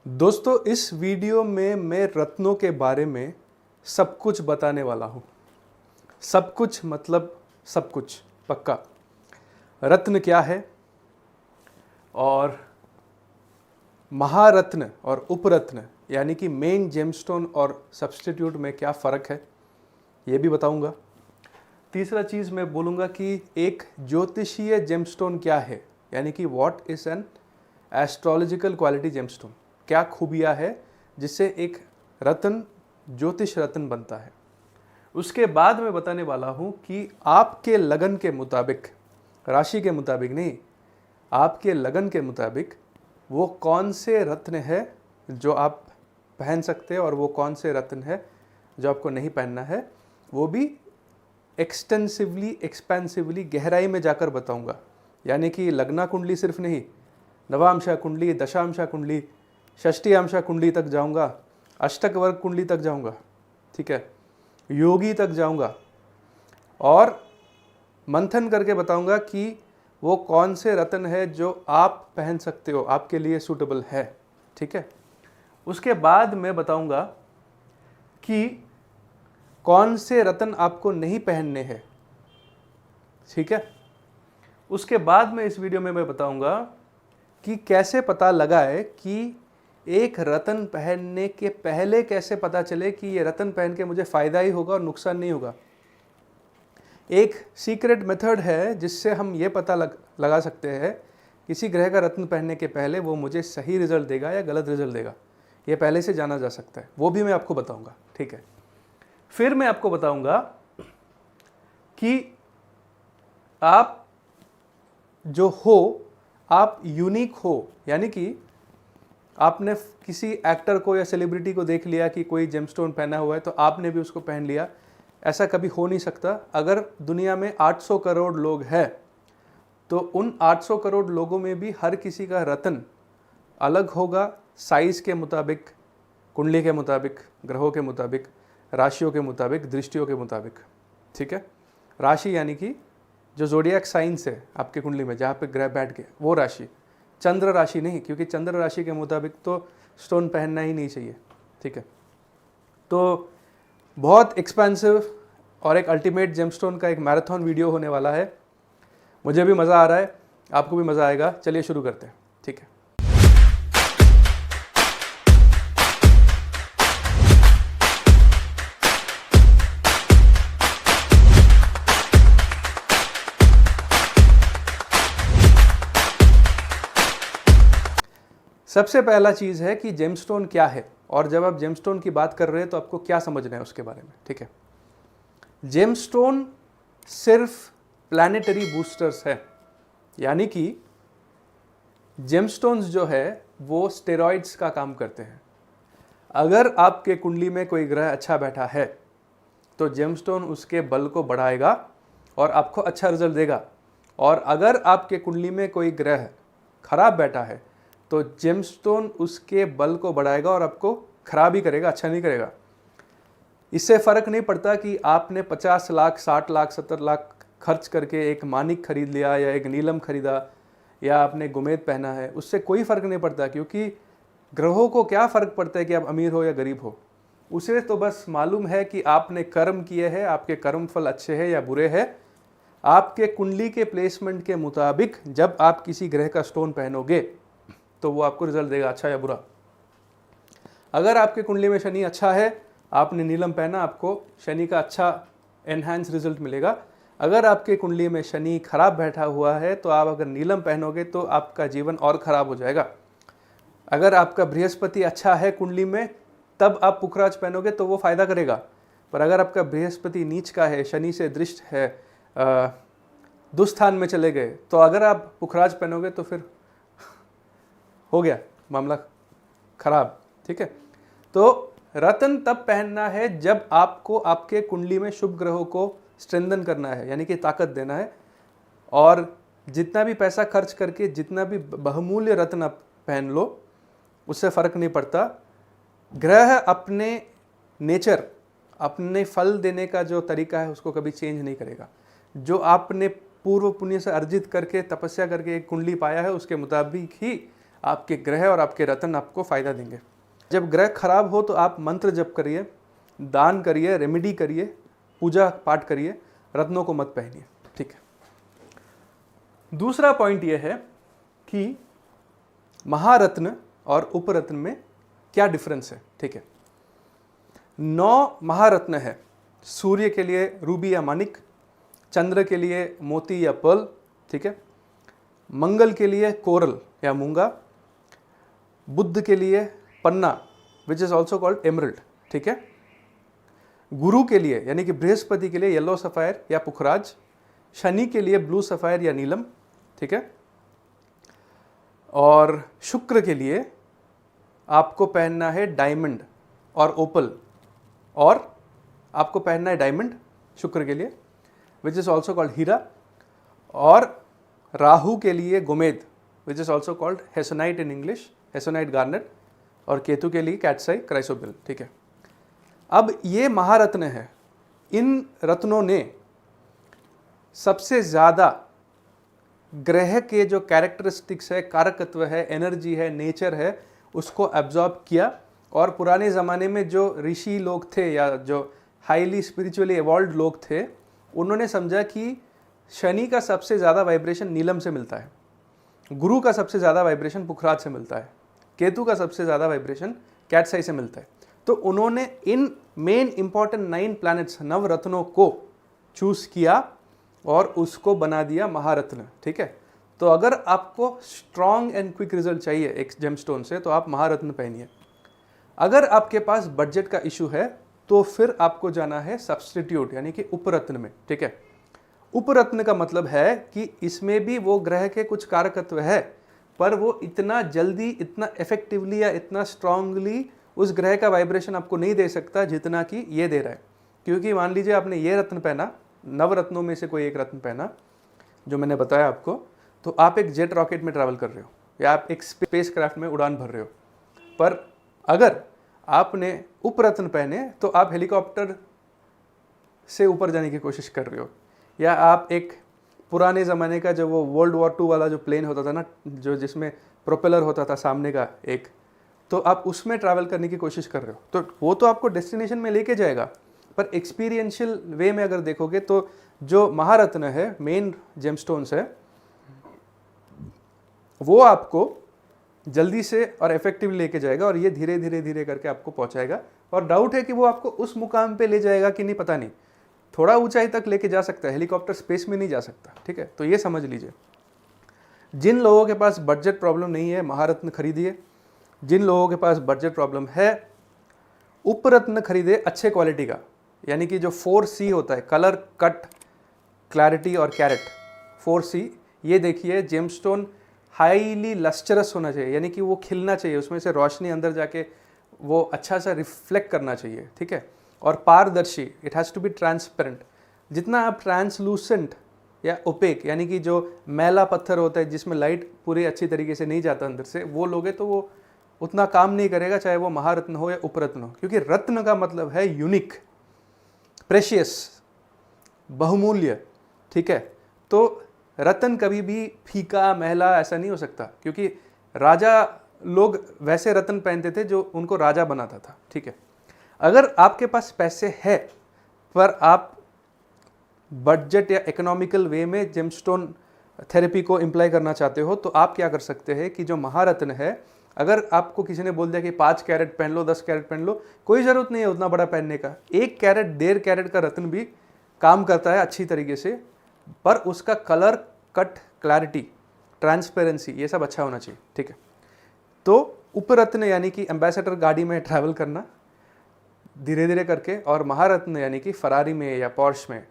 दोस्तों, इस वीडियो में मैं रत्नों के बारे में सब कुछ बताने वाला हूँ। सब कुछ मतलब सब कुछ पक्का। रत्न क्या है और महारत्न और उपरत्न यानी कि मेन जेमस्टोन और सब्स्टिट्यूट में क्या फ़र्क है ये भी बताऊंगा। तीसरा चीज़ मैं बोलूँगा कि एक ज्योतिषीय जेमस्टोन क्या है, यानी कि what is an astrological quality gemstone, क्या खूबियाँ है जिससे एक रत्न ज्योतिष रत्न बनता है। उसके बाद मैं बताने वाला हूँ कि आपके लगन के मुताबिक, राशि के मुताबिक नहीं, आपके लगन के मुताबिक वो कौन से रत्न है जो आप पहन सकते हैं और वो कौन से रत्न है जो आपको नहीं पहनना है, वो भी एक्सटेंसिवली एक्सपेंसिवली गहराई में जाकर बताऊंगा। यानी कि लग्ना कुंडली सिर्फ नहीं, नवांशा कुंडली, दशांशा कुंडली, षष्टियांशा कुंडली तक जाऊंगा, अष्टक वर्ग कुंडली तक जाऊंगा, ठीक है, योगी तक जाऊंगा और मंथन करके बताऊंगा कि वो कौन से रत्न है जो आप पहन सकते हो, आपके लिए सूटेबल है, ठीक है। उसके बाद मैं बताऊंगा कि कौन से रत्न आपको नहीं पहनने हैं, ठीक है। उसके बाद में इस वीडियो में मैं बताऊंगा कि कैसे पता लगाए कि एक रत्न पहनने के पहले कैसे पता चले कि ये रत्न पहन के मुझे फ़ायदा ही होगा और नुकसान नहीं होगा। एक सीक्रेट मेथड है जिससे हम ये पता लगा सकते हैं किसी ग्रह का रत्न पहनने के पहले वो मुझे सही रिजल्ट देगा या गलत रिजल्ट देगा, ये पहले से जाना जा सकता है, वो भी मैं आपको बताऊंगा, ठीक है। फिर मैं आपको बताऊंगा कि आप जो हो, आप यूनिक हो, यानी कि आपने किसी एक्टर को या सेलिब्रिटी को देख लिया कि कोई जेमस्टोन पहना हुआ है तो आपने भी उसको पहन लिया, ऐसा कभी हो नहीं सकता। अगर दुनिया में 800 करोड़ लोग हैं तो उन 800 करोड़ लोगों में भी हर किसी का रत्न अलग होगा, साइज़ के मुताबिक, कुंडली के मुताबिक, ग्रहों के मुताबिक, राशियों के मुताबिक, दृष्टियों के मुताबिक, ठीक है। राशि यानी कि जो ज़ोडिएक साइंस है आपके कुंडली में, जहाँ पे ग्रह बैठ गए, वो राशि, चंद्र राशि नहीं, क्योंकि चंद्र राशि के मुताबिक तो स्टोन पहनना ही नहीं चाहिए, ठीक है। तो बहुत एक्सपेंसिव और एक अल्टीमेट जेमस्टोन का एक मैराथन वीडियो होने वाला है। मुझे भी मज़ा आ रहा है, आपको भी मज़ा आएगा। चलिए शुरू करते हैं, ठीक है। सबसे पहला चीज़ है कि जेमस्टोन क्या है, और जब आप जेमस्टोन की बात कर रहे हैं तो आपको क्या समझना है उसके बारे में, ठीक है। जेमस्टोन सिर्फ प्लैनेटरी बूस्टर्स है, यानी कि जेमस्टोन्स जो है वो स्टेरॉइड्स का काम करते हैं। अगर आपके कुंडली में कोई ग्रह अच्छा बैठा है तो जेमस्टोन उसके बल को बढ़ाएगा और आपको अच्छा रिजल्ट देगा, और अगर आपके कुंडली में कोई ग्रह खराब बैठा है तो जेमस्टोन उसके बल को बढ़ाएगा और आपको खराब ही करेगा, अच्छा नहीं करेगा। इससे फ़र्क नहीं पड़ता कि आपने 50 लाख, 60 लाख, 70 लाख खर्च करके एक मानिक खरीद लिया या एक नीलम खरीदा या आपने गुमेद पहना है, उससे कोई फ़र्क नहीं पड़ता, क्योंकि ग्रहों को क्या फ़र्क पड़ता है कि आप अमीर हो या गरीब हो। उसे तो बस मालूम है कि आपने कर्म किए हैं, आपके कर्म फल अच्छे हैं या बुरे हैं। आपके कुंडली के प्लेसमेंट के मुताबिक जब आप किसी ग्रह का स्टोन पहनोगे तो वो आपको रिजल्ट देगा, अच्छा या बुरा। अगर आपके कुंडली में शनि अच्छा है, आपने नीलम पहना, आपको शनि का अच्छा एनहांस रिजल्ट मिलेगा। अगर आपके कुंडली में शनि खराब बैठा हुआ है तो आप अगर नीलम पहनोगे तो आपका जीवन और ख़राब हो जाएगा। अगर आपका बृहस्पति अच्छा है कुंडली में, तब आप पुखराज पहनोगे तो वो फ़ायदा करेगा। पर अगर आपका बृहस्पति नीच का है, शनि से दृष्ट है, दुस्थान में चले गए, तो अगर आप पुखराज पहनोगे तो फिर हो गया मामला खराब, ठीक है। तो रत्न तब पहनना है जब आपको आपके कुंडली में शुभ ग्रहों को स्ट्रेंथन करना है, यानी कि ताकत देना है। और जितना भी पैसा खर्च करके जितना भी बहुमूल्य रत्न आप पहन लो, उससे फ़र्क नहीं पड़ता। ग्रह अपने नेचर, अपने फल देने का जो तरीका है उसको कभी चेंज नहीं करेगा। जो आपने पूर्व पुण्य से अर्जित करके, तपस्या करके एक कुंडली पाया है, उसके मुताबिक ही आपके ग्रह और आपके रत्न आपको फ़ायदा देंगे। जब ग्रह खराब हो तो आप मंत्र जप करिए, दान करिए, रेमेडी करिए, पूजा पाठ करिए, रत्नों को मत पहनिए। ठीक है। दूसरा पॉइंट यह है कि महारत्न और उपरत्न में क्या डिफरेंस है। ठीक है। 9 महारत्न है। सूर्य के लिए रूबी या मानिक, चंद्र के लिए मोती या पर्ल, ठीक है, मंगल के लिए कोरल या मूंगा, बुध के लिए पन्ना which is also called emerald, ठीक है, गुरु के लिए यानी कि बृहस्पति के लिए येलो सफायर या पुखराज, शनि के लिए ब्लू सफायर या नीलम, ठीक है, और शुक्र के लिए आपको पहनना है डायमंड और ओपल, और आपको पहनना है डायमंड शुक्र के लिए विच इज ऑल्सो कॉल्ड हीरा, और राहु के लिए गोमेद which is also called hessonite in English, hessonite garnet, और केतु के लिए कैट्साई क्राइसोबिल। ठीक है। अब ये महारत्न है। इन रत्नों ने सबसे ज़्यादा ग्रह के जो कैरेक्टरिस्टिक्स है, कारकत्व है, एनर्जी है, नेचर है, उसको एब्जॉर्ब किया। और पुराने ज़माने में जो ऋषि लोग थे या जो हाईली स्पिरिचुअली एवॉल्व्ड लोग थे, उन्होंने समझा कि शनि का सबसे ज़्यादा वाइब्रेशन नीलम से मिलता है, गुरु का सबसे ज़्यादा वाइब्रेशन पुखराज से मिलता है, केतु का सबसे ज़्यादा वाइब्रेशन कैट्साई से मिलता है। तो उन्होंने इन मेन इंपॉर्टेंट 9 प्लैनेट्स, नवरत्नों को चूज़ किया और उसको बना दिया महारत्न। ठीक है। तो अगर आपको स्ट्रॉन्ग एंड क्विक रिजल्ट चाहिए एक जेमस्टोन से, तो आप महारत्न पहनिए। अगर आपके पास बजट का इशू है तो फिर आपको जाना है सब्स्टिट्यूट यानी कि उपरत्न में। ठीक है। उपरत्न का मतलब है कि इसमें भी वो ग्रह के कुछ कारकत्व है, पर वो इतना जल्दी, इतना इफेक्टिवली या इतना स्ट्रांगली उस ग्रह का वाइब्रेशन आपको नहीं दे सकता जितना कि ये दे रहा है। क्योंकि मान लीजिए आपने ये रत्न पहना, नवरत्नों में से कोई एक रत्न पहना जो मैंने बताया आपको, तो आप एक जेट रॉकेट में ट्रैवल कर रहे हो या आप एक स्पेस क्राफ्ट में उड़ान भर रहे हो। पर अगर आपने उपरत्न पहने तो आप हेलीकॉप्टर से ऊपर जाने की कोशिश कर रहे हो, या आप एक पुराने ज़माने का जो वो वर्ल्ड वॉर 2 वाला जो प्लेन होता था ना, जो जिसमें प्रोपेलर होता था सामने का एक, तो आप उसमें ट्रैवल करने की कोशिश कर रहे हो। तो वो तो आपको डेस्टिनेशन में लेके जाएगा, पर एक्सपीरियंशियल वे में अगर देखोगे तो जो महारत्न है, मेन जेमस्टोन्स है, वो आपको जल्दी से और इफेक्टिवली लेके जाएगा और ये धीरे धीरे धीरे करके आपको पहुंचाएगा। और डाउट है कि वो आपको उस मुकाम पे ले जाएगा कि नहीं, पता नहीं। थोड़ा ऊंचाई तक लेके जा सकता है, हेलीकॉप्टर स्पेस में नहीं जा सकता। ठीक है। तो ये समझ लीजिए। जिन लोगों के पास बजट प्रॉब्लम नहीं है, महारत्न खरीदिए। जिन लोगों के पास बजट प्रॉब्लम है, उपरत्न खरीदे अच्छे क्वालिटी का, यानी कि जो 4C होता है, कलर, कट, क्लैरिटी और कैरेट, 4C। ये देखिए, जेमस्टोन हाईली लस्टरस होना चाहिए, यानी कि वो खिलना चाहिए, उसमें से रोशनी अंदर जाके वो अच्छा सा रिफ्लेक्ट करना चाहिए। ठीक है। और पारदर्शी, it has to be transparent. जितना आप ट्रांसलूसेंट या ओपेक, यानी कि जो मैला पत्थर होता है जिसमें लाइट पूरी अच्छी तरीके से नहीं जाता अंदर से, वो लोगे तो वो उतना काम नहीं करेगा, चाहे वो महारत्न हो या उपरत्न हो। क्योंकि रत्न का मतलब है यूनिक, प्रेशियस, बहुमूल्य। ठीक है। तो रत्न कभी भी फीका, महला ऐसा नहीं हो सकता, क्योंकि राजा लोग वैसे रत्न पहनते थे जो उनको राजा बनाता था। ठीक है। अगर आपके पास पैसे है पर आप बजट या इकोनॉमिकल वे में जेमस्टोन थेरेपी को इम्प्लाई करना चाहते हो, तो आप क्या कर सकते हैं कि जो महारत्न है, अगर आपको किसी ने बोल दिया कि 5 कैरेट पहन लो, 10 कैरेट पहन लो, कोई ज़रूरत नहीं है उतना बड़ा पहनने का। 1 कैरेट, 1.5 कैरेट का रत्न भी काम करता है अच्छी तरीके से, पर उसका कलर, कट, क्लैरिटी, ट्रांसपेरेंसी, ये सब अच्छा होना चाहिए। ठीक है। तो उपरत्न यानी कि एम्बेसडर गाड़ी में ट्रैवल करना धीरे धीरे करके, और महारत्न यानी कि फरारी में या पॉर्श में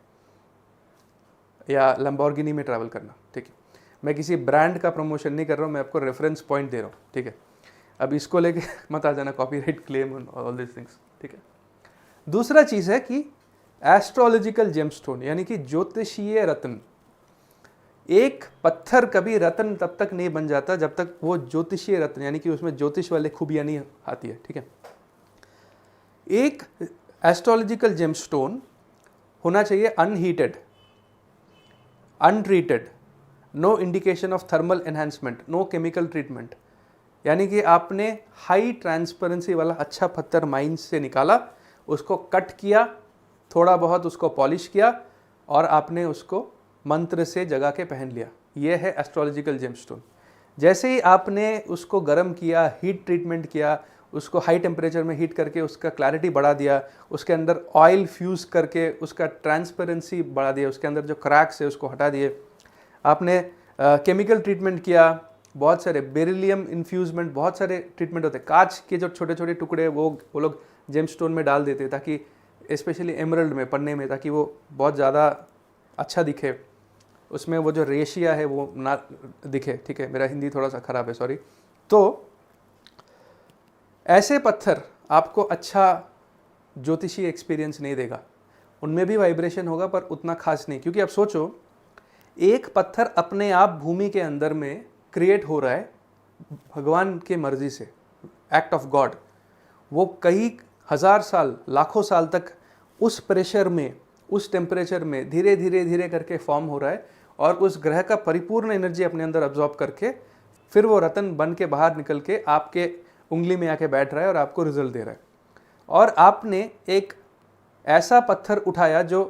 या लैम्बोर्गिनी में ट्रैवल करना। ठीक है। मैं किसी ब्रांड का प्रमोशन नहीं कर रहा हूँ, मैं आपको रेफरेंस पॉइंट दे रहा हूँ। ठीक है। अब इसको लेके मत आ जाना copyright claim on all this things. ठीक है। दूसरा चीज़ है कि एस्ट्रोलॉजिकल जेमस्टोन यानी कि ज्योतिषीय रत्न। एक पत्थर कभी रत्न तब तक नहीं बन जाता जब तक वो ज्योतिषीय रत्न यानी कि उसमें ज्योतिष वाले खूबियाँ नहीं आती है। ठीक है। एक एस्ट्रोलॉजिकल जेमस्टोन होना चाहिए unheated, untreated, no indication of thermal enhancement, no chemical treatment, यानी कि आपने हाई ट्रांसपेरेंसी वाला अच्छा पत्थर माइन से निकाला, उसको कट किया, थोड़ा बहुत उसको पॉलिश किया और आपने उसको मंत्र से जगा के पहन लिया। ये है एस्ट्रोलॉजिकल जेमस्टोन। जैसे ही आपने उसको गर्म किया, हीट ट्रीटमेंट किया, उसको हाई टेम्परेचर में हीट करके उसका क्लैरिटी बढ़ा दिया, उसके अंदर ऑयल फ्यूज़ करके उसका ट्रांसपेरेंसी बढ़ा दिया, उसके अंदर जो क्रैक्स है उसको हटा दिए, आपने केमिकल ट्रीटमेंट किया, बहुत सारे बेरिलियम इन्फ्यूजमेंट, बहुत सारे ट्रीटमेंट होते हैं। कांच के जो छोटे छोटे टुकड़े वो लोग जेमस्टोन में डाल देते ताकि स्पेशली एमरल्ड में, पन्ने में, ताकि वो बहुत ज़्यादा अच्छा दिखे, उसमें वो जो रेशिया है वो ना दिखे। ठीक है, मेरा हिंदी थोड़ा सा ख़राब है, सॉरी। तो ऐसे पत्थर आपको अच्छा ज्योतिषी एक्सपीरियंस नहीं देगा, उनमें भी वाइब्रेशन होगा पर उतना खास नहीं। क्योंकि आप सोचो, एक पत्थर अपने आप भूमि के अंदर में क्रिएट हो रहा है भगवान के मर्जी से, एक्ट ऑफ गॉड। वो कई हज़ार साल, लाखों साल तक उस प्रेशर में, उस टेम्परेचर में धीरे धीरे धीरे करके फॉर्म हो रहा है और उस ग्रह का परिपूर्ण एनर्जी अपने अंदर अब्जॉर्ब करके फिर वो रतन बन के बाहर निकल के आपके उंगली में आके बैठ रहा है और आपको रिजल्ट दे रहा है। और आपने एक ऐसा पत्थर उठाया जो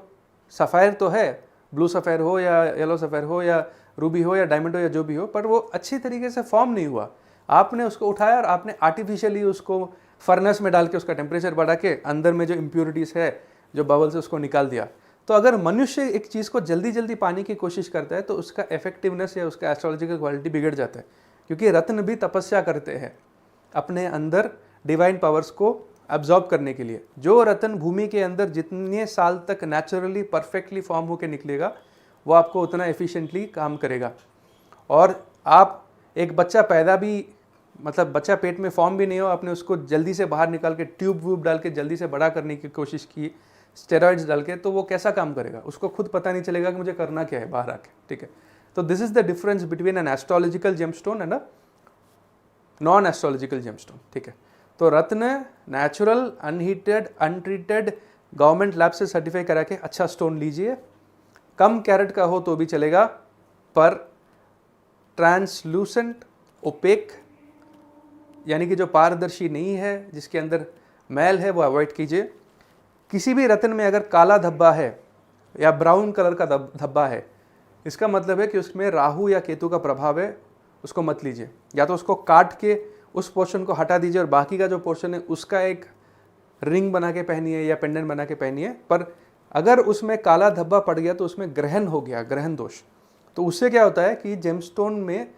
सफ़ायर तो है, ब्लू सफ़ायर हो या येलो सफ़ायर हो या रूबी हो या डायमंड हो या जो भी हो, पर वो अच्छी तरीके से फॉर्म नहीं हुआ। आपने उसको उठाया और आपने आर्टिफिशियली उसको फर्नेस में डाल के उसका टेम्परेचर बढ़ा के अंदर में जो इम्प्योरिटीज़ है, जो बबल से, उसको निकाल दिया। तो अगर मनुष्य एक चीज़ को जल्दी जल्दी पाने की कोशिश करता है तो उसका इफेक्टिवनेस या उसका एस्ट्रोलॉजिकल क्वालिटी बिगड़ जाता है। क्योंकि रत्न भी तपस्या करते हैं अपने अंदर डिवाइन पावर्स को अब्जॉर्ब करने के लिए। जो रत्न भूमि के अंदर जितने साल तक नेचुरली परफेक्टली फॉर्म होकर निकलेगा, वो आपको उतना एफिशिएंटली काम करेगा। और आप एक बच्चा पैदा भी, मतलब बच्चा पेट में फॉर्म भी नहीं हो, आपने उसको जल्दी से बाहर निकाल के ट्यूब व्यूब डाल के जल्दी से बड़ा करने की कोशिश की, स्टेरॉइड्स डाल के, तो वो कैसा काम करेगा? उसको खुद पता नहीं चलेगा कि मुझे करना क्या है बाहर आके। ठीक है, तो this is the difference between an astrological gemstone and a non astrological gemstone. ठीक है, तो रत्न natural, unheated, untreated, government lab से सर्टिफाई करा के अच्छा स्टोन लीजिए। कम कैरेट का हो तो भी चलेगा, पर ट्रांसलूसेंट, ओपेक, यानी कि जो पारदर्शी नहीं है, जिसके अंदर मैल है, वो अवॉइड कीजिए। किसी भी रत्न में अगर काला धब्बा है या ब्राउन कलर का धब्बा है, इसका मतलब है कि उसमें राहु या केतु का प्रभाव है, उसको मत लीजिए। या तो उसको काट के उस पोर्शन को हटा दीजिए और बाकी का जो पोर्शन है उसका एक रिंग बना के पहनिए या पेंडेंट बना के पहनिए। पर अगर उसमें काला धब्बा पड़ गया तो उसमें ग्रहण हो गया, ग्रहण दोष। तो उससे क्या होता है कि जेमस्टोन में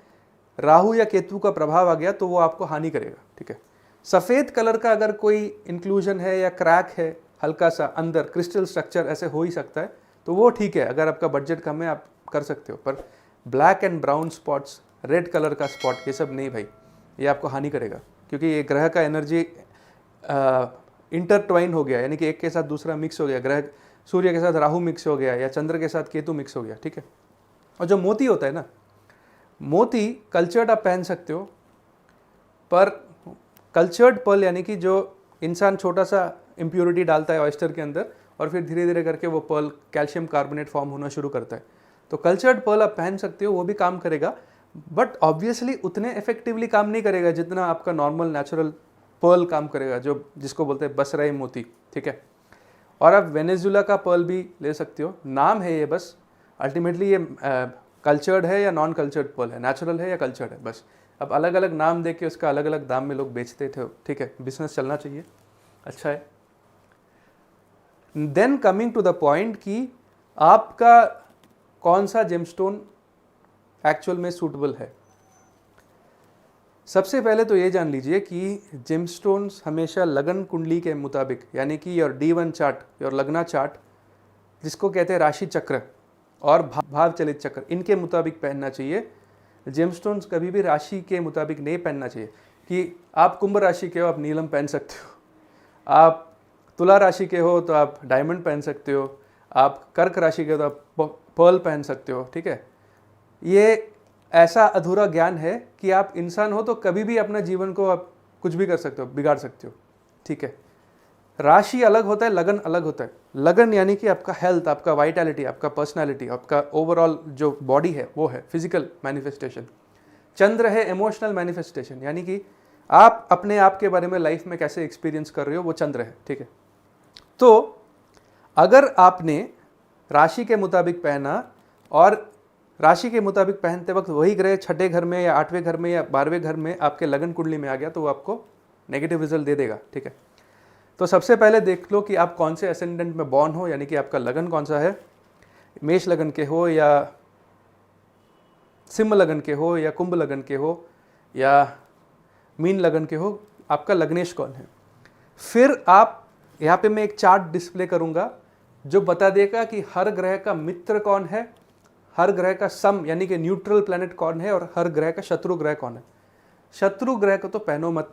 राहु या केतु का प्रभाव आ गया तो वो आपको हानि करेगा। ठीक है, सफ़ेद कलर का अगर कोई इंक्लूजन है या क्रैक है हल्का सा अंदर, क्रिस्टल स्ट्रक्चर ऐसे हो ही सकता है, तो वो ठीक है, अगर आपका बजट कम है आप कर सकते हो। पर black and brown spots, red colour का स्पॉट, ये सब नहीं भाई, ये आपको हानि करेगा। क्योंकि ये ग्रह का एनर्जी इंटरट्वाइन हो गया, यानी कि एक के साथ दूसरा मिक्स हो गया। ग्रह सूर्य के साथ राहु मिक्स हो गया या चंद्र के साथ केतु मिक्स हो गया। ठीक है, और जो मोती होता है ना, मोती कल्चर्ड आप पहन सकते हो, पर कल्चर्ड पर्ल यानी कि जो इंसान छोटा सा इम्प्योरिटी डालता है ऑयस्टर के अंदर और फिर धीरे धीरे करके वो पर्ल कैल्शियम कार्बोनेट फॉर्म होना शुरू करता है, तो कल्चर्ड पर्ल आप पहन सकते हो, वो भी काम करेगा। बट ऑब्वियसली उतने इफेक्टिवली काम नहीं करेगा जितना आपका नॉर्मल नेचुरल पर्ल काम करेगा, जो जिसको बोलते हैं बसराई मोती। ठीक है, और आप वेनेजुला का पर्ल भी ले सकते हो, नाम है ये बस। अल्टीमेटली ये कल्चर्ड है या नॉन कल्चर्ड पर्ल है, नेचुरल है या कल्चर्ड है, बस। अब अलग अलग नाम दे के उसका अलग अलग दाम में लोग बेचते थे। ठीक है, बिजनेस चलना चाहिए, अच्छा है। Then coming to the point कि आपका कौन सा जेमस्टोन एक्चुअल में सूटेबल है। सबसे पहले तो ये जान लीजिए कि जेमस्टोन्स हमेशा लगन कुंडली के मुताबिक, यानी कि योर D1 चार्ट, योर लगना चार्ट, जिसको कहते हैं राशि चक्र और भाव चलित चक्र, इनके मुताबिक पहनना चाहिए। जेमस्टोन्स कभी भी राशि के मुताबिक नहीं पहनना चाहिए। कि आप कुंभ राशि के हो, आप नीलम पहन सकते हो, आप तुला राशि के हो तो आप डायमंड पहन सकते हो, आप कर्क राशि के हो तो आप पर्ल पहन सकते हो। ठीक है, ये ऐसा अधूरा ज्ञान है कि आप इंसान हो तो कभी भी अपना जीवन को आप कुछ भी कर सकते हो, बिगाड़ सकते हो। ठीक है, राशि अलग होता है, लगन अलग होता है। लगन यानी कि आपका हेल्थ, आपका वाइटैलिटी, आपका पर्सनालिटी, आपका ओवरऑल जो बॉडी है वो है फिजिकल मैनिफेस्टेशन। चंद्र है इमोशनल मैनिफेस्टेशन, यानी कि आप अपने आप के बारे में लाइफ में कैसे एक्सपीरियंस कर रहे हो, वो चंद्र है, ठीक है। तो अगर आपने राशि के मुताबिक पहना और राशि के मुताबिक पहनते वक्त वही ग्रह छठे घर में या आठवें घर में या 12वें घर में आपके लगन कुंडली में आ गया, तो वो आपको नेगेटिव रिजल्ट दे देगा, ठीक है। तो सबसे पहले देख लो कि आप कौन से असेंडेंट में बॉर्न हो, यानी कि आपका लगन कौन सा है, मेष लगन के हो या सिंह लगन के हो या कुंभ लगन के हो या मीन लगन के हो, आपका लग्नेश कौन है। फिर आप यहाँ पे मैं एक चार्ट डिस्प्ले करूँगा जो बता देगा कि हर ग्रह का मित्र कौन है, हर ग्रह का सम यानी कि न्यूट्रल प्लैनेट कौन है और हर ग्रह का शत्रु ग्रह कौन है। शत्रु ग्रह को तो पहनो मत,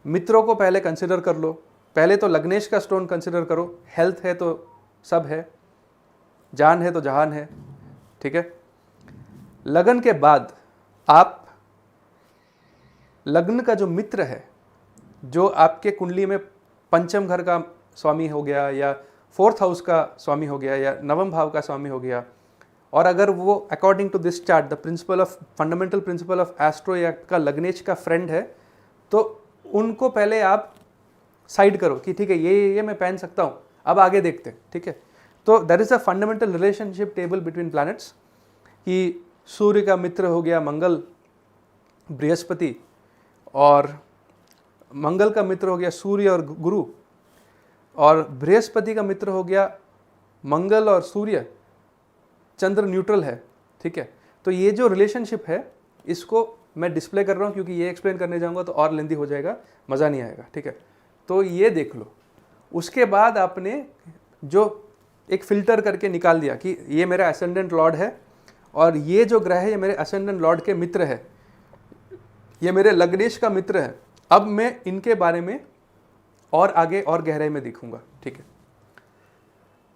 मित्रों को पहले कंसिडर कर लो। पहले तो लग्नेश का स्टोन कंसिडर करो, हेल्थ है तो सब है, जान है तो जहान है, ठीक है। लगन के बाद आप लग्न का जो मित्र है, जो आपके कुंडली में पंचम घर का स्वामी हो गया या फोर्थ हाउस का स्वामी हो गया या नवम भाव का स्वामी हो गया, और अगर वो according to this chart the principle of fundamental principle of astro या आपका लग्नेश का फ्रेंड है, तो उनको पहले आप साइड करो कि ठीक है ये मैं पहन सकता हूँ, अब आगे देखते हैं, ठीक है। तो that is a fundamental relationship table between planets कि सूर्य का मित्र हो गया मंगल बृहस्पति, और मंगल का मित्र हो गया सूर्य और गुरु, और बृहस्पति का मित्र हो गया मंगल और सूर्य, चंद्र न्यूट्रल है, ठीक है। तो ये जो रिलेशनशिप है इसको मैं डिस्प्ले कर रहा हूँ क्योंकि ये एक्सप्लेन करने जाऊँगा तो और लेंदी हो जाएगा, मज़ा नहीं आएगा, ठीक है। तो ये देख लो। उसके बाद आपने जो एक फ़िल्टर करके निकाल दिया कि ये मेरा असेंडेंट लॉर्ड है और ये जो ग्रह है ये मेरे असेंडेंट लॉर्ड के मित्र है, ये मेरे लग्नेश का मित्र है। अब मैं इनके बारे में और आगे और गहराई में दिखूंगा, ठीक है।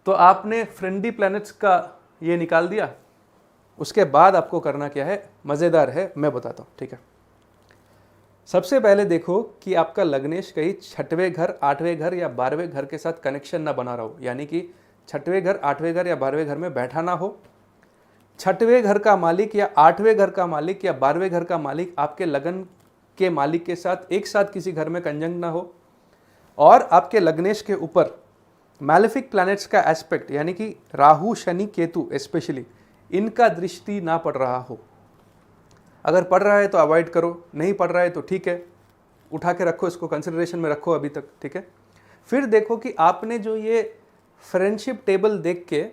तो आपने फ्रेंडली प्लैनेट्स का ये निकाल दिया। उसके बाद आपको करना क्या है, मज़ेदार है, मैं बताता हूँ, ठीक है। सबसे पहले देखो कि आपका लग्नेश कहीं छठवें घर, आठवें घर या 12वें घर के साथ कनेक्शन ना बना रहा हो, यानी कि छठवें घर, आठवें घर या 12वें घर में बैठा ना हो। छठवें घर का मालिक या आठवें घर का मालिक या 12वें घर का मालिक आपके लगन के मालिक के साथ एक साथ किसी घर में कंजंक्ट ना हो, और आपके लग्नेश के ऊपर मैलेफिक प्लैनेट्स का एस्पेक्ट यानी कि राहु शनि केतु स्पेशली इनका दृष्टि ना पड़ रहा हो। अगर पड़ रहा है तो अवॉइड करो, नहीं पड़ रहा है तो ठीक है, उठा के रखो, इसको कंसिडरेशन में रखो अभी तक, ठीक है। फिर देखो कि आपने जो ये फ्रेंडशिप टेबल देख के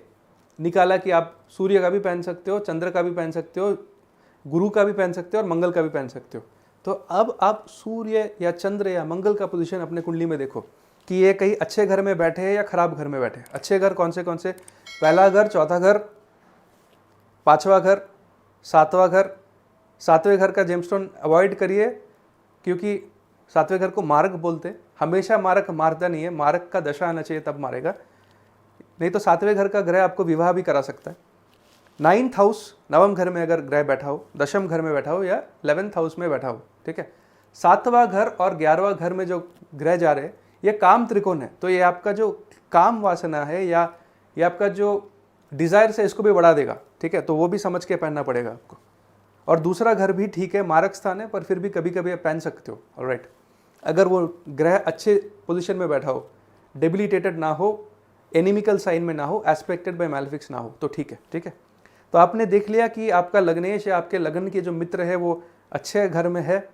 निकाला कि आप सूर्य का भी पहन सकते हो, चंद्र का भी पहन सकते हो, गुरु का भी पहन सकते हो और मंगल का भी पहन सकते हो। तो अब आप सूर्य या चंद्र या मंगल का पोजीशन अपने कुंडली में देखो कि ये कहीं अच्छे घर में बैठे हैं या खराब घर में बैठे हैं। अच्छे घर कौन से, पहला घर, चौथा घर, पांचवा घर, सातवां घर। सातवें घर का जेमस्टोन अवॉइड करिए क्योंकि सातवें घर को मारक बोलते हैं। हमेशा मारक मारता नहीं है, मारक का दशा आना चाहिए तब मारेगा, नहीं तो सातवें घर का ग्रह आपको विवाह भी करा सकता है। 9th हाउस, नवम घर में अगर ग्रह बैठा हो, दशम घर में बैठा हो या 11th हाउस में बैठा हो, ठीक है। सातवां घर और 11वां घर में जो ग्रह जा रहे हैं ये काम त्रिकोण है, तो ये आपका जो काम वासना है या ये आपका जो डिज़ायर है इसको भी बढ़ा देगा, ठीक है। तो वो भी समझ के पहनना पड़ेगा आपको। और दूसरा घर भी ठीक है, मारक स्थान है, पर फिर भी कभी कभी आप पहन सकते हो, ऑलराइट। अगर वो ग्रह अच्छे पोजीशन में बैठा हो, डेबिलिटेटेड ना हो, एनिमिकल साइन में ना हो, एस्पेक्टेड बाय मैलेफिक्स ना हो, तो ठीक है, ठीक है। तो आपने देख लिया कि आपका लग्नेश या आपके लगन के जो मित्र है वो अच्छे घर में है,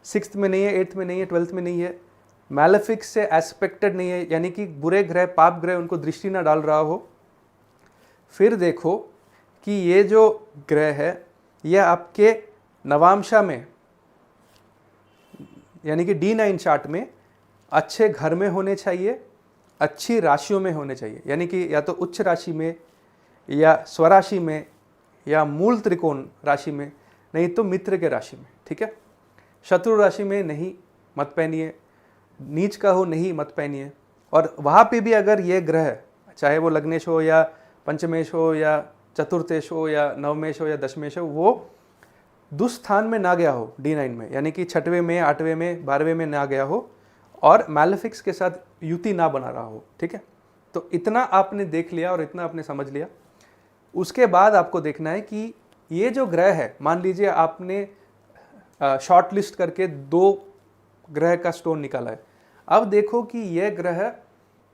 6th में नहीं है, 8th में नहीं है, 12th में नहीं है, मैलेफिक्स से एस्पेक्टेड नहीं है, यानी कि बुरे ग्रह, पाप ग्रह उनको दृष्टि ना डाल रहा हो। फिर देखो कि ये जो ग्रह है ये आपके नवांशा में यानी कि D9 चार्ट में अच्छे घर में होने चाहिए, अच्छी राशियों में होने चाहिए, यानी कि या तो उच्च राशि में या स्वराशि में या मूल त्रिकोण राशि में, नहीं तो मित्र के राशि में, ठीक है। शत्रु राशि में नहीं, मत पहनिए, नीच का हो नहीं, मत पहनिए। और वहाँ पे भी अगर ये ग्रह चाहे वो लग्नेश हो या पंचमेश हो या चतुर्थेश हो या नवमेश हो या दशमेश हो, वो दुस्थान में ना गया हो D9 में, यानी कि छठवें में, आठवें में, 12वें में ना गया हो और मैलेफिक्स के साथ युति ना बना रहा हो, ठीक है। तो इतना आपने देख लिया और इतना आपने समझ लिया। उसके बाद आपको देखना है कि ये जो ग्रह है, मान लीजिए आपने शॉर्ट लिस्ट करके 2 ग्रह का स्टोन निकाला है। अब देखो कि यह ग्रह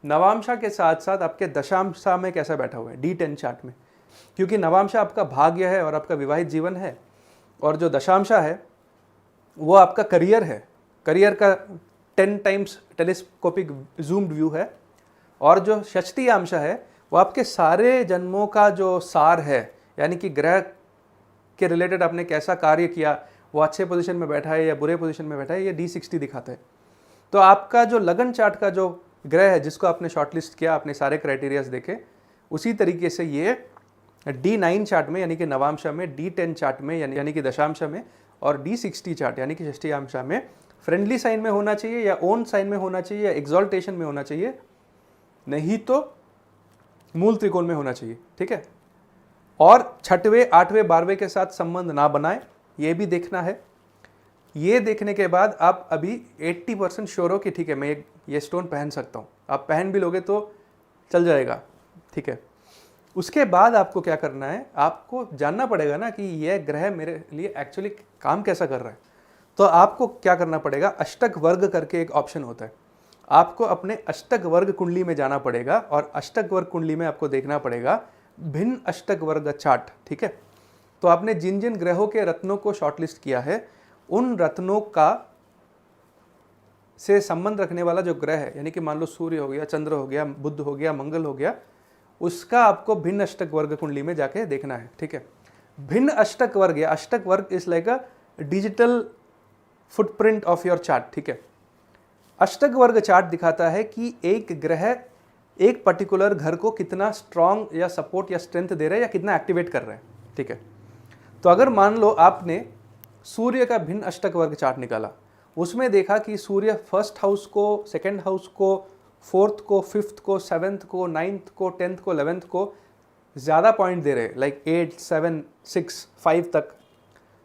नवांशा के साथ साथ आपके दशांशा में कैसा बैठा हुआ है D10 चार्ट में, क्योंकि नवांशा आपका भाग्य है और आपका विवाहित जीवन है, और जो दशांशा है वो आपका करियर है, करियर का 10 टाइम्स टेलीस्कोपिक जूम्ड व्यू है, और जो षष्ठी अंशा है वो आपके सारे जन्मों का जो सार है, यानी कि ग्रह के रिलेटेड आपने कैसा कार्य किया, वो अच्छे पोजीशन में बैठा है या बुरे पोजीशन में बैठा है, ये D60 दिखाता है। तो आपका जो लगन चार्ट का जो ग्रह है जिसको आपने शॉर्टलिस्ट किया, आपने सारे क्राइटेरियाज देखे, उसी तरीके से ये D9 चार्ट में यानी कि नवांशा में, D10 चार्ट में यानी कि दशांशा में, और D60 चार्ट यानी कि षष्ठी अंशा में फ्रेंडली साइन में होना चाहिए या ओन साइन में होना चाहिए या एक्सॉल्टेशन में होना चाहिए, नहीं तो मूल त्रिकोण में होना चाहिए। ठीक है, और 6वें 8वें 12वें के साथ संबंध ना बनाए, ये भी देखना है। ये देखने के बाद आप अभी 80% श्योर हो कि ठीक है मैं ये स्टोन पहन सकता हूँ, आप पहन भी लोगे तो चल जाएगा। ठीक है, उसके बाद आपको क्या करना है, आपको जानना पड़ेगा ना कि यह ग्रह मेरे लिए एक्चुअली काम कैसा कर रहा है। तो आपको क्या करना पड़ेगा, अष्टक वर्ग करके एक ऑप्शन होता है, आपको अपने अष्टक वर्ग कुंडली में जाना पड़ेगा, और अष्टक वर्ग कुंडली में आपको देखना पड़ेगा भिन्न अष्टक वर्ग चार्ट। ठीक है, तो आपने जिन जिन ग्रहों के रत्नों को शॉर्टलिस्ट किया है, उन रत्नों का से संबंध रखने वाला जो ग्रह है, यानी कि मान लो सूर्य हो गया, चंद्र हो गया, बुध हो गया, मंगल हो गया, उसका आपको भिन्न अष्टक वर्ग कुंडली में जाके देखना है। ठीक है, भिन्न अष्टक वर्ग या अष्टक वर्ग is like a digital footprint of your chart. ठीक है, अष्टक वर्ग चार्ट दिखाता है कि एक ग्रह एक पर्टिकुलर घर को कितना स्ट्रांग या सपोर्ट या स्ट्रेंथ दे रहा है या कितना एक्टिवेट कर रहा है। ठीक है, तो अगर मान लो आपने सूर्य का भिन्न अष्टक वर्ग चार्ट निकाला, उसमें देखा कि सूर्य फर्स्ट हाउस को, सेकंड हाउस को, फोर्थ को, फिफ्थ को, सेवेंथ को, नाइन्थ को, 10th को, 11th को ज़्यादा पॉइंट दे रहे, लाइक 8, 7, 6, 5 तक,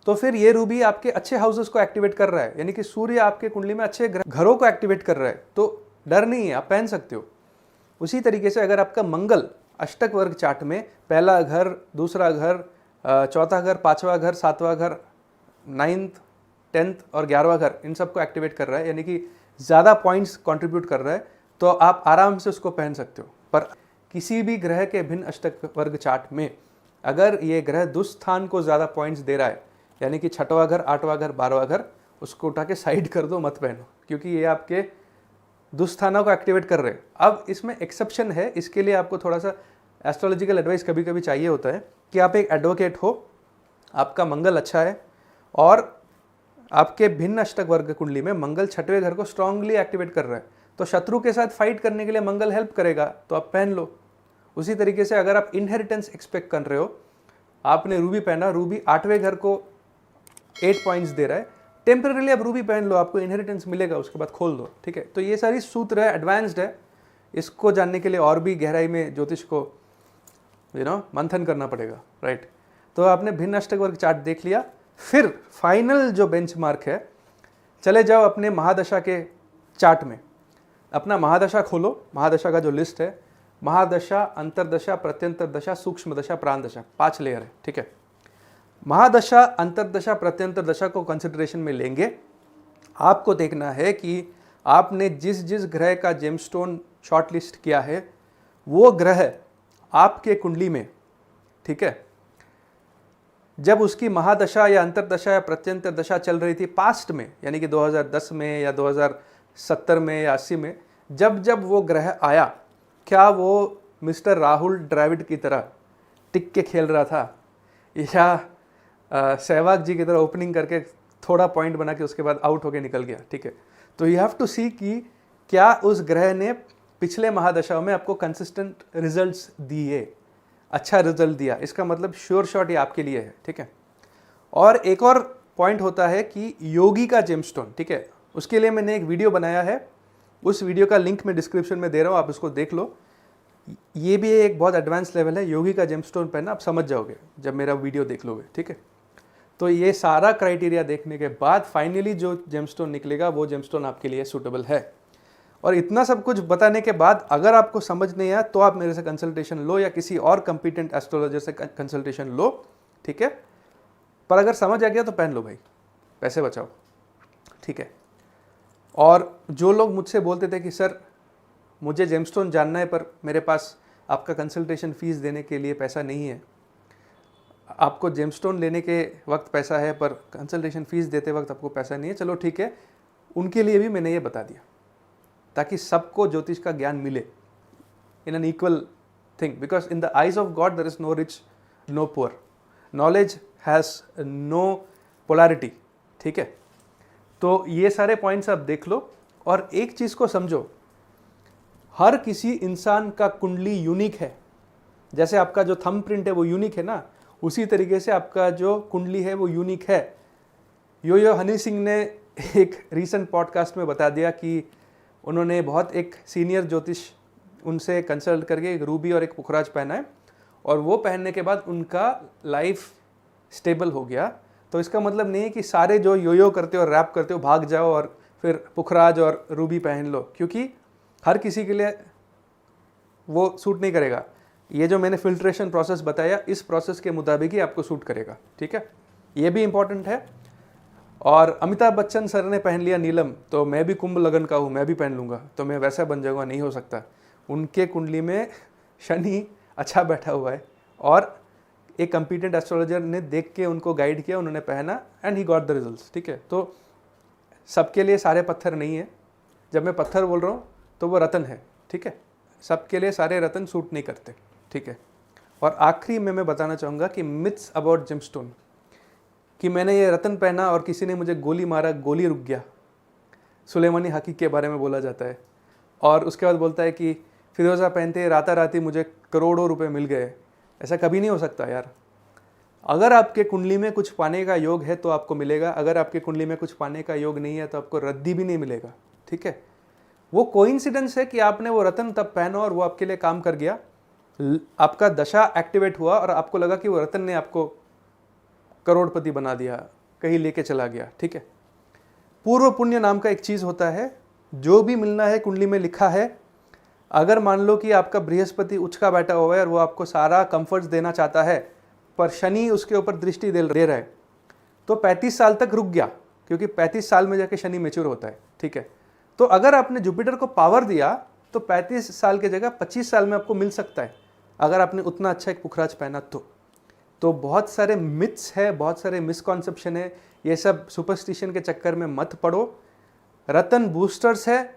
तो फिर ये रूबी आपके अच्छे हाउसेस को एक्टिवेट कर रहा है, यानी कि सूर्य आपके कुंडली में अच्छे घरों को एक्टिवेट कर रहा है, तो डर नहीं है, आप पहन सकते हो। उसी तरीके से अगर आपका मंगल अष्टक वर्ग चार्ट में पहला घर, दूसरा घर, चौथा घर, 5वां घर, 7वां घर, 9th, 10th और 11वां घर, इन सबको एक्टिवेट कर रहा है, यानी कि ज़्यादा पॉइंट्स कंट्रीब्यूट कर रहा है, तो आप आराम से उसको पहन सकते हो। पर किसी भी ग्रह के भिन्न अष्टक वर्ग चार्ट में अगर ये ग्रह दुस्थान को ज़्यादा पॉइंट्स दे रहा है, यानी कि 6वां घर, 8वां घर, 12वां घर, उसको उठा के साइड कर दो, मत पहनो, क्योंकि ये आपके दुस्थानों को एक्टिवेट कर रहे हैं। अब इसमें एक्सेप्शन है, इसके लिए आपको थोड़ा सा एस्ट्रोलॉजिकल एडवाइस कभी कभी चाहिए होता है कि आप एक एडवोकेट हो, आपका मंगल अच्छा है और आपके भिन्न अष्टक वर्ग कुंडली में मंगल 6वें घर को स्ट्रांगली एक्टिवेट कर रहा है, तो शत्रु के साथ फाइट करने के लिए मंगल हेल्प करेगा, तो आप पहन लो। उसी तरीके से अगर आप इनहेरिटेंस एक्सपेक्ट कर रहे हो, आपने रूबी पहना, रूबी 8वें घर को 8 पॉइंट्स दे रहा है, टेम्पररीली आप रूबी पहन लो, आपको इनहेरिटेंस मिलेगा, उसके बाद खोल दो। ठीक है, तो ये सारी सूत्र है, एडवांस्ड है, इसको जानने के लिए और भी गहराई में ज्योतिष को मंथन करना पड़ेगा। राइट, तो आपने भिन्न अष्टक वर्ग चार्ट देख लिया, फिर फाइनल जो बेंचमार्क है, चले जाओ अपने महादशा के चार्ट में, अपना महादशा खोलो, महादशा का जो लिस्ट है, महादशा, अंतरदशा, प्रत्यंतर दशा, सूक्ष्म दशा, प्राण दशा, 5 लेयर है। ठीक है, महादशा, अंतरदशा, प्रत्यंतर दशा को कंसिडरेशन में लेंगे। आपको देखना है कि आपने जिस जिस ग्रह का जेमस्टोन शॉर्टलिस्ट किया है, वो ग्रह आपके कुंडली में, ठीक है, जब उसकी महादशा या अंतरदशा या प्रत्यंतर दशा चल रही थी पास्ट में, यानी कि 2010 में या 2070 में या 80 में, जब जब वो ग्रह आया, क्या वो मिस्टर राहुल द्रविड़ की तरह टिक के खेल रहा था या सहवाग जी की तरह ओपनिंग करके थोड़ा पॉइंट बना के उसके बाद आउट होके निकल गया। ठीक है, तो यू हैव टू सी कि क्या उस ग्रह ने पिछले महादशाओं में आपको कंसिस्टेंट रिजल्ट्स दिए, अच्छा रिजल्ट दिया, इसका मतलब श्योर शॉट ये आपके लिए है। ठीक है, और एक और पॉइंट होता है कि योगी का जेमस्टोन, ठीक है, उसके लिए मैंने एक वीडियो बनाया है, उस वीडियो का लिंक मैं डिस्क्रिप्शन में दे रहा हूँ, आप उसको देख लो। ये भी एक बहुत एडवांस लेवल है, योगी का जेमस्टोन पहनना आप समझ जाओगे जब मेरा वीडियो देख लोगे। ठीक है, तो ये सारा क्राइटेरिया देखने के बाद फाइनली जो जेमस्टोन निकलेगा वो जेमस्टोन आपके लिए सूटेबल है। और इतना सब कुछ बताने के बाद अगर आपको समझ नहीं आया तो आप मेरे से कंसल्टेशन लो या किसी और कंपिटेंट एस्ट्रोलॉजर से कंसल्टेशन लो। ठीक है, पर अगर समझ आ गया तो पहन लो भाई, पैसे बचाओ, ठीक है। और जो लोग मुझसे बोलते थे कि सर मुझे जेमस्टोन जानना है पर मेरे पास आपका कंसल्टेशन फ़ीस देने के लिए पैसा नहीं है, आपको जेमस्टोन लेने के वक्त पैसा है पर कंसल्टेशन फ़ीस देते वक्त आपको पैसा नहीं है, चलो ठीक है, उनके लिए भी मैंने ये बता दिया ताकि सबको ज्योतिष का ज्ञान मिले in an equal thing, because in the eyes of God there is no rich no poor, knowledge has no polarity, ठीक है। तो ये सारे पॉइंट्स आप देख लो और एक चीज़ को समझो, हर किसी इंसान का कुंडली यूनिक है। जैसे आपका जो थंब प्रिंट है वो यूनिक है ना, उसी तरीके से आपका जो कुंडली है वो यूनिक है। यो हनी सिंह ने एक रीसेंट पॉडकास्ट में बता दिया कि उन्होंने बहुत एक सीनियर ज्योतिष उनसे कंसल्ट करके एक रूबी और एक पुखराज पहना है और वो पहनने के बाद उनका लाइफ स्टेबल हो गया। तो इसका मतलब नहीं है कि सारे जो यो करते हो रैप करते हो भाग जाओ और फिर पुखराज और रूबी पहन लो, क्योंकि हर किसी के लिए वो सूट नहीं करेगा। ये जो मैंने फिल्ट्रेशन प्रोसेस बताया, इस प्रोसेस के मुताबिक ही आपको सूट करेगा, ठीक है। ये भी इंपॉर्टेंट है। और अमिताभ बच्चन सर ने पहन लिया नीलम, तो मैं भी कुंभ लगन का हूँ, मैं भी पहन लूँगा तो मैं वैसा बन जाऊँगा, नहीं हो सकता। उनके कुंडली में शनि अच्छा बैठा हुआ है और एक कंपिटेंट एस्ट्रोलॉजर ने देख के उनको गाइड किया, उन्होंने पहना and he got the results, ठीक है। तो सबके लिए सारे पत्थर नहीं है। जब मैं पत्थर बोल रहा हूँ तो वो रतन है, ठीक है। सबके लिए सारे रतन सूट नहीं करते, ठीक है। और आखिरी में मैं बताना चाहूँगा कि मिथ्स अबाउट जेमस्टोन, कि मैंने ये रतन पहना और किसी ने मुझे गोली मारा, गोली रुक गया, सुलेमानी हकीक के बारे में बोला जाता है। और उसके बाद बोलता है कि फिरोज़ा पहनते राताराती मुझे करोड़ों रुपए मिल गए। ऐसा कभी नहीं हो सकता यार। अगर आपके कुंडली में कुछ पाने का योग है तो आपको मिलेगा, अगर आपके कुंडली में कुछ पाने का योग नहीं है तो आपको रद्दी भी नहीं मिलेगा, ठीक है। वो कोइंसिडेंस है कि आपने वो रतन तब पहना और वो आपके लिए काम कर गया, आपका दशा एक्टिवेट हुआ और आपको लगा कि वो रतन ने आपको करोड़पति बना दिया, कहीं लेके चला गया, ठीक है। पूर्व पुण्य नाम का एक चीज़ होता है, जो भी मिलना है कुंडली में लिखा है। अगर मान लो कि आपका बृहस्पति उच्च का बैठा हुआ है और वो आपको सारा कंफर्ट्स देना चाहता है पर शनि उसके ऊपर दृष्टि दे रहा है, तो 35 साल तक रुक गया, क्योंकि 35 साल में जाके शनि मैच्योर होता है, ठीक है। तो अगर आपने जुपिटर को पावर दिया तो 35 साल की जगह 25 साल में आपको मिल सकता है, अगर आपने उतना अच्छा एक पुखराज पहना तो बहुत सारे मिथ्स है, बहुत सारे मिसकॉन्सेप्शन है, ये सब सुपरस्टिशन के चक्कर में मत पड़ो। रतन बूस्टर्स है,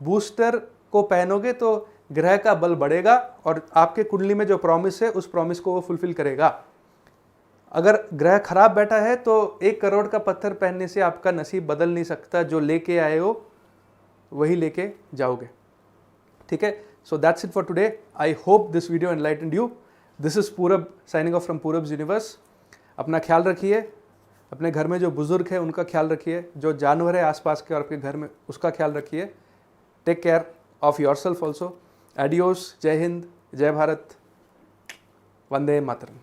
बूस्टर को पहनोगे तो ग्रह का बल बढ़ेगा और आपके कुंडली में जो प्रॉमिस है उस प्रॉमिस को वो फुलफिल करेगा। अगर ग्रह खराब बैठा है तो 1 करोड़ का पत्थर पहनने से आपका नसीब बदल नहीं सकता, जो लेके आए हो वही लेके जाओगे, ठीक है। So that's it for today. I hope this video enlightened you. This is पूरब साइनिंग ऑफ फ्रॉम पूरब्स यूनिवर्स। अपना ख्याल रखिए, अपने घर में जो बुजुर्ग है उनका ख्याल रखिए, जो जानवर है आसपास के और आपके घर में उसका ख्याल रखिए। Take care of yourself also. Adios, जय हिंद, जय भारत, वंदे मातरम।